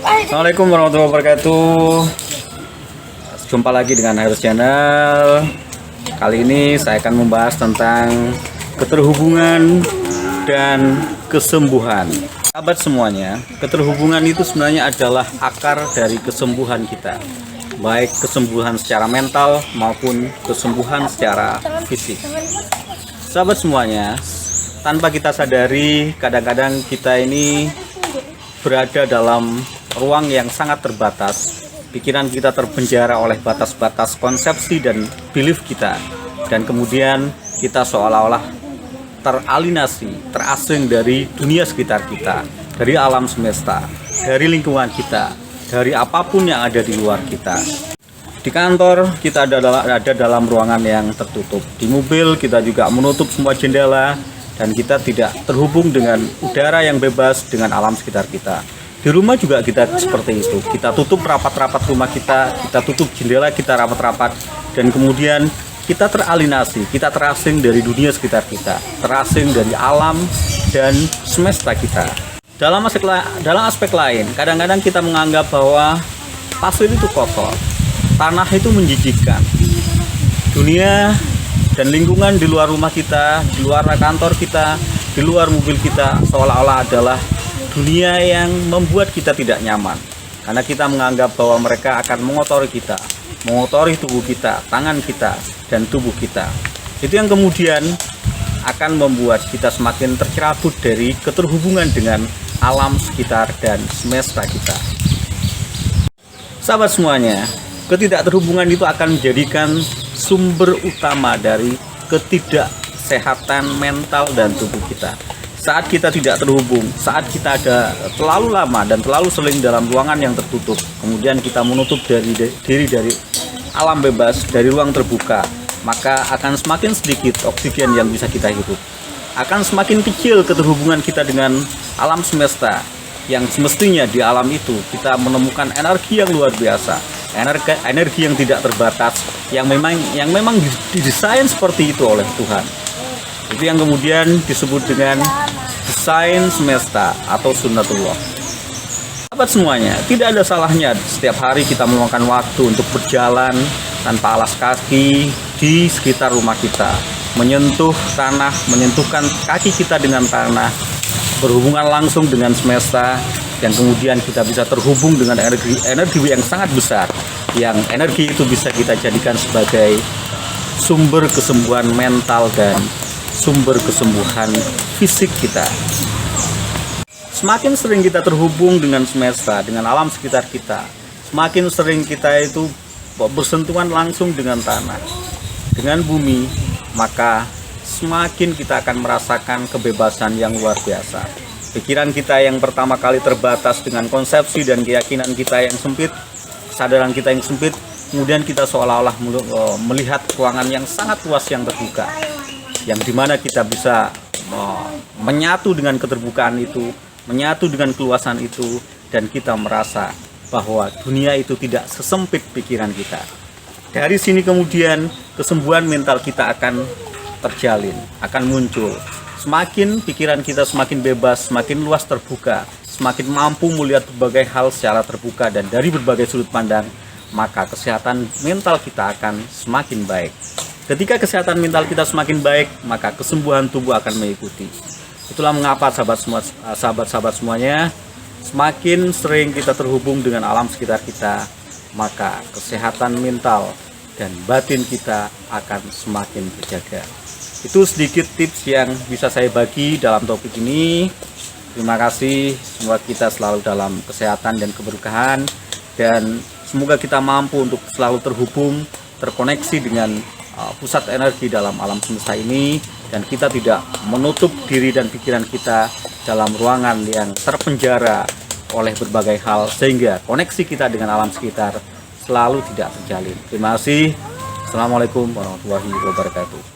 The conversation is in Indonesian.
Assalamualaikum warahmatullahi wabarakatuh. Jumpa lagi dengan Heru Channel. Kali ini saya akan membahas tentang keterhubungan dan kesembuhan. Sahabat semuanya, keterhubungan itu sebenarnya adalah akar dari kesembuhan kita, baik kesembuhan secara mental maupun kesembuhan secara fisik. Sahabat semuanya, tanpa kita sadari, kadang-kadang kita ini berada dalam ruang yang sangat terbatas. Pikiran kita terpenjara oleh batas-batas konsepsi dan belief kita, dan kemudian kita seolah-olah teralinasi, terasing dari dunia sekitar kita, dari alam semesta, dari lingkungan kita, dari apapun yang ada di luar kita. Di kantor kita ada dalam ruangan yang tertutup. Di mobil kita juga menutup semua jendela, dan kita tidak terhubung dengan udara yang bebas dengan alam sekitar kita. Di rumah juga kita seperti itu. Kita tutup rapat-rapat rumah kita tutup jendela kita rapat-rapat, dan kemudian kita teralinasi, kita terasing dari dunia sekitar kita, terasing dari alam dan semesta kita. Dalam aspek lain, kadang-kadang kita menganggap bahwa pasir itu kotor, tanah itu menjijikkan. Dunia dan lingkungan di luar rumah kita, di luar kantor kita, di luar mobil kita seolah-olah adalah dunia yang membuat kita tidak nyaman, karena kita menganggap bahwa mereka akan mengotori kita, mengotori tubuh kita, tangan kita, dan tubuh kita. Itu yang kemudian akan membuat kita semakin tercerabut dari keterhubungan dengan alam sekitar dan semesta kita. Sahabat semuanya, ketidakterhubungan itu akan menjadikan sumber utama dari ketidaksehatan mental dan tubuh kita. Saat kita tidak terhubung, saat kita ada terlalu lama dan terlalu sering dalam ruangan yang tertutup, kemudian kita menutup diri dari alam bebas, dari ruang terbuka, maka akan semakin sedikit oksigen yang bisa kita hirup. Akan semakin kecil keterhubungan kita dengan alam semesta, yang semestinya di alam itu kita menemukan energi yang luar biasa, energi yang tidak terbatas, yang memang didesain seperti itu oleh Tuhan. Itu yang kemudian disebut dengan desain semesta atau sunnatullah. Sahabat semuanya, tidak ada salahnya setiap hari kita meluangkan waktu untuk berjalan tanpa alas kaki di sekitar rumah kita, menyentuh tanah, menyentuhkan kaki kita dengan tanah, berhubungan langsung dengan semesta, dan kemudian kita bisa terhubung dengan energi yang sangat besar, yang energi itu bisa kita jadikan sebagai sumber kesembuhan mental dan sumber kesembuhan fisik kita. Semakin sering kita terhubung dengan semesta, dengan alam sekitar kita, semakin sering kita itu bersentuhan langsung dengan tanah, dengan bumi, maka semakin kita akan merasakan kebebasan yang luar biasa. Pikiran kita yang pertama kali terbatas dengan konsepsi dan keyakinan kita yang sempit, kesadaran kita yang sempit, kemudian kita seolah-olah melihat ruangan yang sangat luas yang terbuka, yang dimana kita bisa menyatu dengan keterbukaan itu, menyatu dengan keluasan itu, dan kita merasa bahwa dunia itu tidak sesempit pikiran kita. Dari sini kemudian kesembuhan mental kita akan terjalin, akan muncul. Semakin pikiran kita semakin bebas, semakin luas terbuka, semakin mampu melihat berbagai hal secara terbuka dan dari berbagai sudut pandang, maka kesehatan mental kita akan semakin baik. Ketika kesehatan mental kita semakin baik, maka kesembuhan tubuh akan mengikuti. Itulah mengapa sahabat-sahabat semuanya, semakin sering kita terhubung dengan alam sekitar kita, maka kesehatan mental dan batin kita akan semakin terjaga. Itu sedikit tips yang bisa saya bagi dalam topik ini. Terima kasih, semoga kita selalu dalam kesehatan dan keberkahan, dan semoga kita mampu untuk selalu terhubung, terkoneksi dengan pusat energi dalam alam semesta ini, dan kita tidak menutup diri dan pikiran kita dalam ruangan yang terpenjara oleh berbagai hal, sehingga koneksi kita dengan alam sekitar selalu tidak terjalin. Terima kasih. Assalamualaikum warahmatullahi wabarakatuh.